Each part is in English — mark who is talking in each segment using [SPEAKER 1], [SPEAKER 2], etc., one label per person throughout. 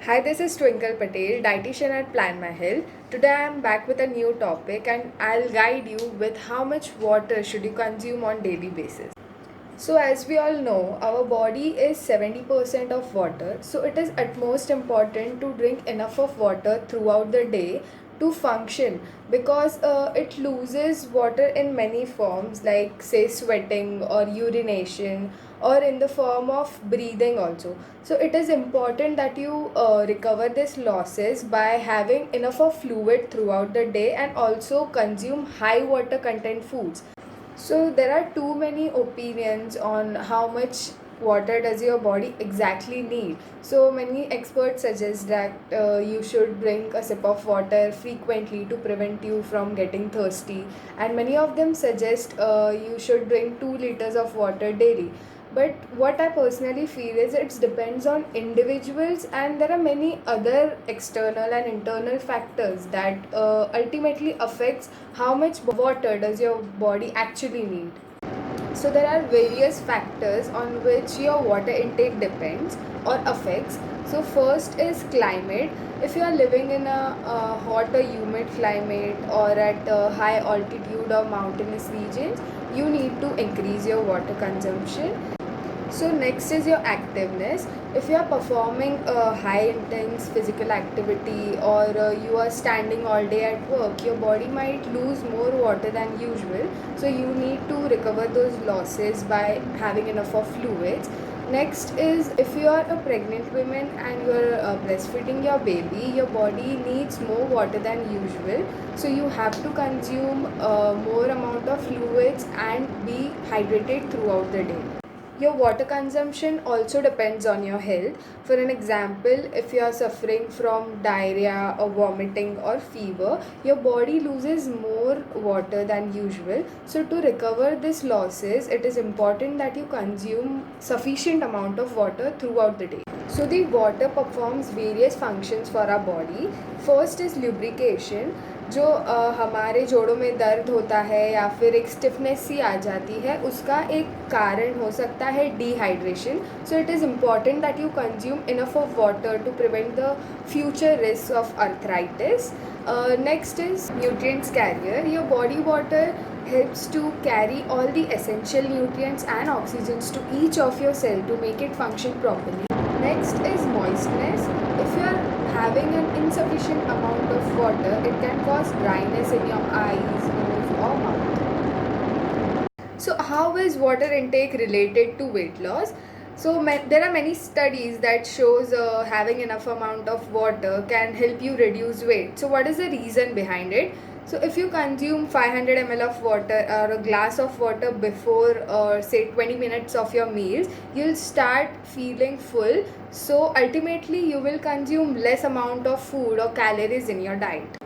[SPEAKER 1] Hi, this is Twinkle Patel, dietitian at Plan My Health. Today I am back with a new topic and I'll guide you with how much water should you consume on daily basis. So as we all know, our body is 70% of water. So it is utmost important to drink enough of water throughout the day to function because it loses water in many forms like say sweating or urination or in the form of breathing also. So it is important that you recover these losses by having enough of fluid throughout the day and also consume high water content foods. So there are too many opinions on how much water does your body exactly need. So many experts suggest that you should drink a sip of water frequently to prevent you from getting thirsty, and many of them suggest you should drink 2 liters of water daily. But what I personally feel is it depends on individuals, and there are many other external and internal factors that ultimately affects how much water does your body actually need. So there are various factors on which your water intake depends or affects. So first is climate. If you are living in a hot or humid climate or at a high altitude or mountainous regions, you need to increase your water consumption. So next is your activeness. If you are performing a high intense physical activity or you are standing all day at work, your body might lose more water than usual. So you need to recover those losses by having enough of fluids. Next is if you are a pregnant woman and you are breastfeeding your baby, your body needs more water than usual. So you have to consume more amount of fluids and be hydrated throughout the day. Your water consumption also depends on your health. For an example, if you are suffering from diarrhea or vomiting or fever, your body loses more water than usual. So to recover these losses, it is important that you consume sufficient amount of water throughout the day. So the water performs various functions for our body. First is lubrication. जो हमारे जोड़ों में दर्द होता है या फिर एक स्टिफनेस सी आ जाती है, उसका एक कारण हो सकता है dehydration. So it is important that you consume enough of water to prevent the future risk of arthritis. Next is nutrients carrier. Your body water helps to carry all the essential nutrients and oxygens to each of your cell to make it function properly. Next is moistness. If you are having an insufficient amount of water, it can cause dryness in your eyes, nose or mouth. So how is water intake related to weight loss? So there are many studies that shows having enough amount of water can help you reduce weight. So what is the reason behind it? So if you consume 500 ml of water or a glass of water before say 20 minutes of your meals, you'll start feeling full. So ultimately you will consume less amount of food or calories in your diet.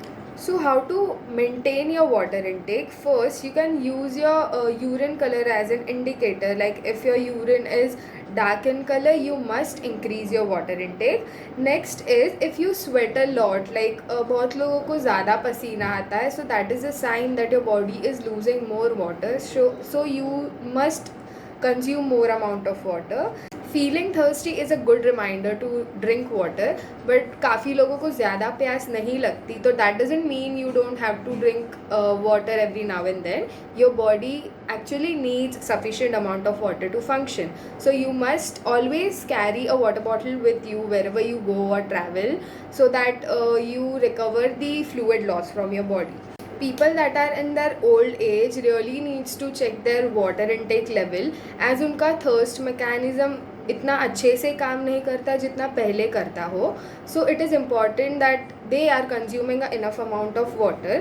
[SPEAKER 1] So how to maintain your water intake? First, you can use your urine color as an indicator. Like if your urine is dark in color, you must increase your water intake. Next is if you sweat a lot, like बहुत लोगों को ज़्यादा पसीना आता है, so that is a sign that your body is losing more water. So you must consume more amount of water. Feeling thirsty is a good reminder to drink water, but काफ़ी लोगों को ज़्यादा प्यास नहीं लगती, तो that doesn't mean you don't have to drink water every now and then. Your body actually needs sufficient amount of water to function. So you must always carry a water bottle with you wherever you go or travel so that you recover the fluid loss from your body. People that are in their old age really needs to check their water intake level as उनका thirst mechanism इतना अच्छे से काम नहीं करता जितना पहले करता हो. So it is important that they are consuming enough amount of water.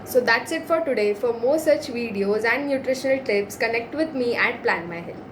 [SPEAKER 1] So that's it for today. For more such videos and nutritional tips, connect with me at Plan My Health.